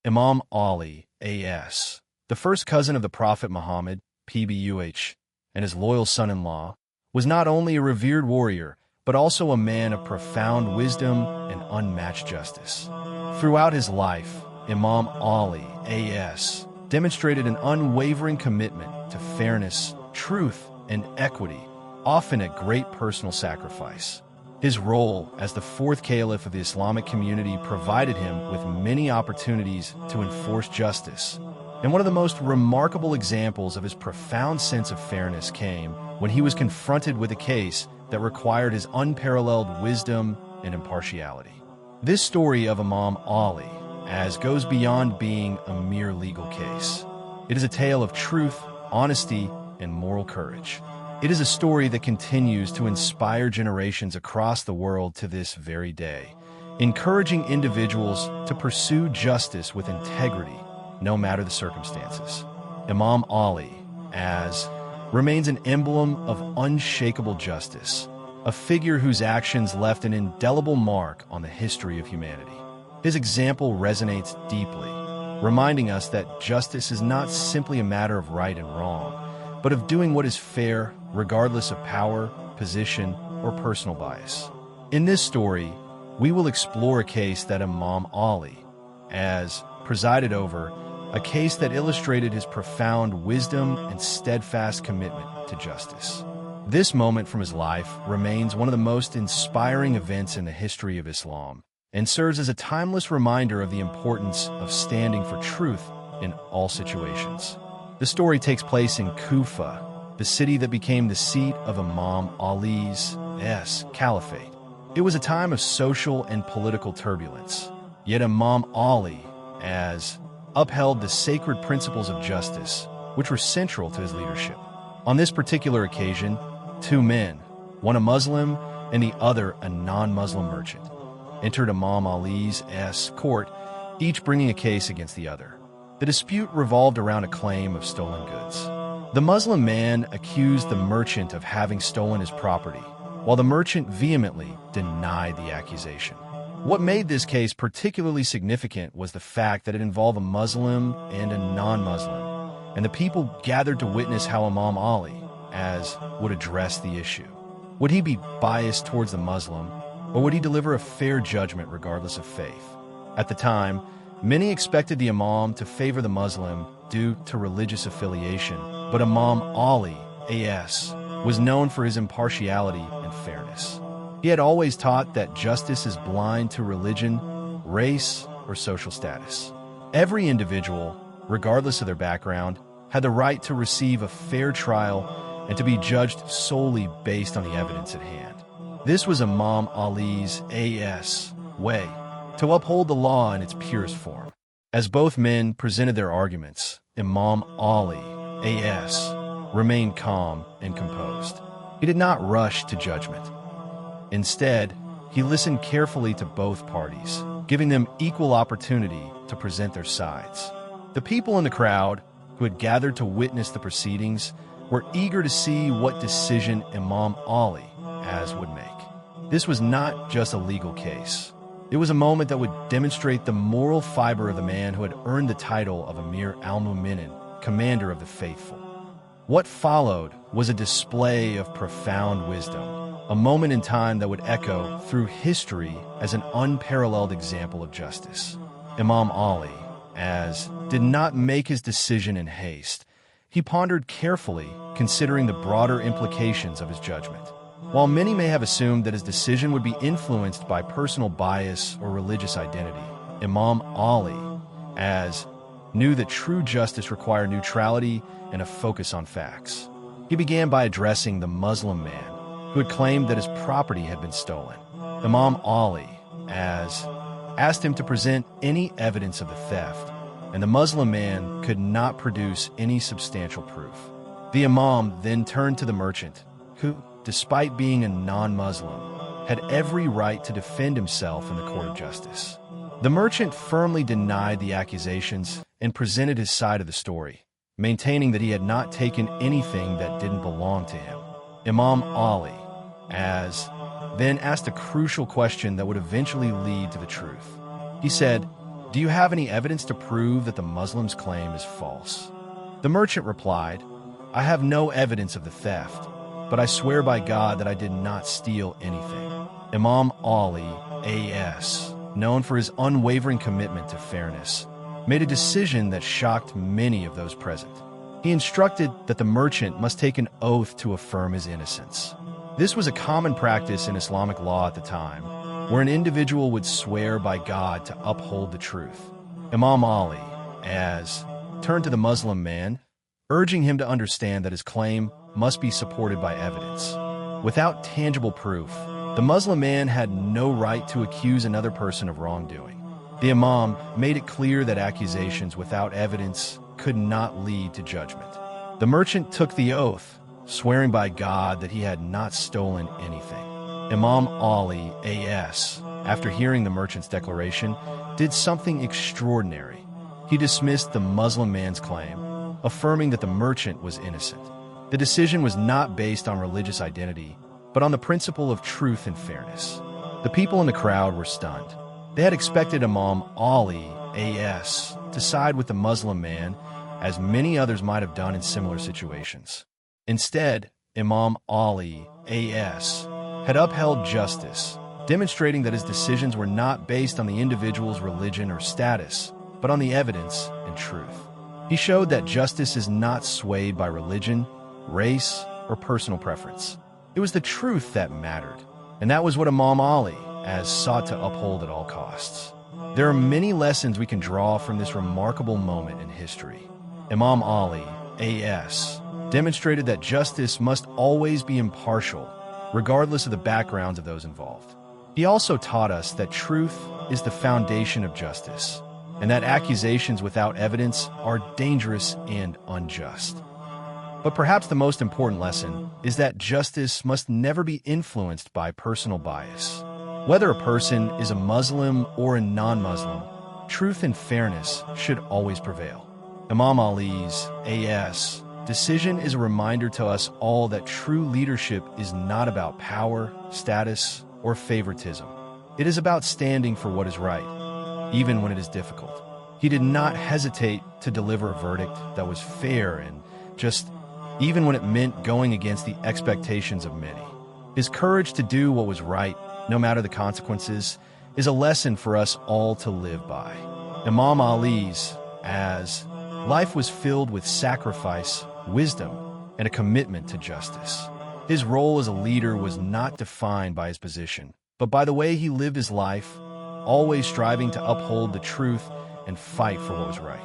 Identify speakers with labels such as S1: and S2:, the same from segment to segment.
S1: Imam Ali, A.S., the first cousin of the Prophet Muhammad, PBUH, and his loyal son-in-law, was not only a revered warrior, but also a man of profound wisdom and unmatched justice. Throughout his life, Imam Ali, A.S., demonstrated an unwavering commitment to fairness, truth, and equity, often at great personal sacrifice. His role as the fourth caliph of the Islamic community provided him with many opportunities to enforce justice, and one of the most remarkable examples of his profound sense of fairness came when he was confronted with a case that required his unparalleled wisdom and impartiality. This story of Imam Ali goes beyond being a mere legal case. It is a tale of truth, honesty, and moral courage. It is a story that continues to inspire generations across the world to this very day, encouraging individuals to pursue justice with integrity, no matter the circumstances. Imam Ali, remains an emblem of unshakable justice, a figure whose actions left an indelible mark on the history of humanity. His example resonates deeply, reminding us that justice is not simply a matter of right and wrong, but of doing what is fair, regardless of power, position, or personal bias. In this story, we will explore a case that Imam Ali, presided over, a case that illustrated his profound wisdom and steadfast commitment to justice. This moment from his life remains one of the most inspiring events in the history of Islam, and serves as a timeless reminder of the importance of standing for truth in all situations. The story takes place in Kufa, the city that became the seat of Imam Ali's caliphate. It was a time of social and political turbulence, yet Imam Ali, upheld the sacred principles of justice, which were central to his leadership. On this particular occasion, two men, one a Muslim and the other a non-Muslim merchant, entered Imam Ali's court, each bringing a case against the other. The dispute revolved around a claim of stolen goods. The Muslim man accused the merchant of having stolen his property, while the merchant vehemently denied the accusation. What made this case particularly significant was the fact that it involved a Muslim and a non-Muslim, and the people gathered to witness how Imam Ali, would address the issue. Would he be biased towards the Muslim, or would he deliver a fair judgment regardless of faith? At the time, many expected the Imam to favor the Muslim due to religious affiliation, but Imam Ali, was known for his impartiality and fairness. He had always taught that justice is blind to religion, race, or social status. Every individual, regardless of their background, had the right to receive a fair trial and to be judged solely based on the evidence at hand. This was Imam Ali's way to uphold the law in its purest form. As both men presented their arguments, Imam Ali, remained calm and composed. He did not rush to judgment. Instead, he listened carefully to both parties, giving them equal opportunity to present their sides. The people in the crowd, who had gathered to witness the proceedings, were eager to see what decision Imam Ali, would make. This was not just a legal case. It was a moment that would demonstrate the moral fiber of the man who had earned the title of Amir al-Mu'minin, commander of the faithful. What followed was a display of profound wisdom, a moment in time that would echo through history as an unparalleled example of justice. Imam Ali, did not make his decision in haste. He pondered carefully, considering the broader implications of his judgment. While many may have assumed that his decision would be influenced by personal bias or religious identity, Imam Ali, knew that true justice required neutrality and a focus on facts. He began by addressing the Muslim man, who had claimed that his property had been stolen. Imam Ali, asked him to present any evidence of the theft, and the Muslim man could not produce any substantial proof. The Imam then turned to the merchant, who, despite being a non-Muslim, had every right to defend himself in the court of justice. The merchant firmly denied the accusations and presented his side of the story, maintaining that he had not taken anything that didn't belong to him. Imam Ali, then asked a crucial question that would eventually lead to the truth. He said, "Do you have any evidence to prove that the Muslim's claim is false?" The merchant replied, "I have no evidence of the theft, but I swear by God that I did not steal anything." Imam Ali, A.S., known for his unwavering commitment to fairness, made a decision that shocked many of those present. He instructed that the merchant must take an oath to affirm his innocence. This was a common practice in Islamic law at the time, where an individual would swear by God to uphold the truth. Imam Ali, as turned to the Muslim man, urging him to understand that his claim must be supported by evidence. Without tangible proof, the Muslim man had no right to accuse another person of wrongdoing. The Imam made it clear that accusations without evidence could not lead to judgment. The merchant took the oath, swearing by God that he had not stolen anything. Imam Ali, A.S., after hearing the merchant's declaration, did something extraordinary. He dismissed the Muslim man's claim, affirming that the merchant was innocent. The decision was not based on religious identity, but on the principle of truth and fairness. The people in the crowd were stunned. They had expected Imam Ali, A.S., to side with the Muslim man, as many others might have done in similar situations. Instead, Imam Ali, A.S., had upheld justice, demonstrating that his decisions were not based on the individual's religion or status, but on the evidence and truth. He showed that justice is not swayed by religion, race, or personal preference. It was the truth that mattered, and that was what Imam Ali as sought to uphold at all costs. There are many lessons we can draw from this remarkable moment in history. Imam Ali, A.S., demonstrated that justice must always be impartial, regardless of the backgrounds of those involved. He also taught us that truth is the foundation of justice, and that accusations without evidence are dangerous and unjust. But perhaps the most important lesson is that justice must never be influenced by personal bias. Whether a person is a Muslim or a non-Muslim, truth and fairness should always prevail. Imam Ali's, A.S., decision is a reminder to us all that true leadership is not about power, status, or favoritism. It is about standing for what is right, even when it is difficult. He did not hesitate to deliver a verdict that was fair and just, even when it meant going against the expectations of many. His courage to do what was right, no matter the consequences, is a lesson for us all to live by. Imam Ali's, as life was filled with sacrifice, wisdom, and a commitment to justice. His role as a leader was not defined by his position, but by the way he lived his life, always striving to uphold the truth and fight for what was right.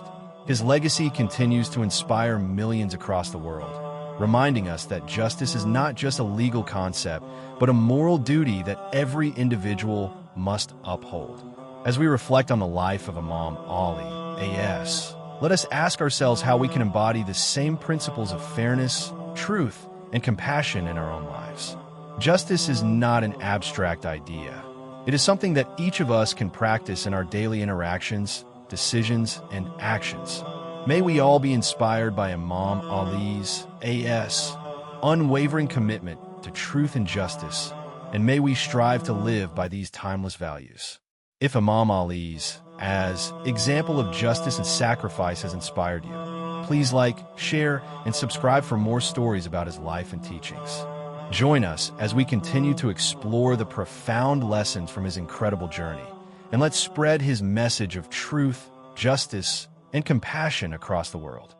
S1: His legacy continues to inspire millions across the world, reminding us that justice is not just a legal concept, but a moral duty that every individual must uphold. As we reflect on the life of Imam Ali, A.S., let us ask ourselves how we can embody the same principles of fairness, truth, and compassion in our own lives. Justice is not an abstract idea. It is something that each of us can practice in our daily interactions, decisions, and actions. May we all be inspired by Imam Ali's, A.S., unwavering commitment to truth and justice, and may we strive to live by these timeless values. If Imam Ali's, as example of justice and sacrifice has inspired you, please like, share, and subscribe for more stories about his life and teachings. Join us as we continue to explore the profound lessons from his incredible journey, and let's spread his message of truth, justice, and compassion across the world.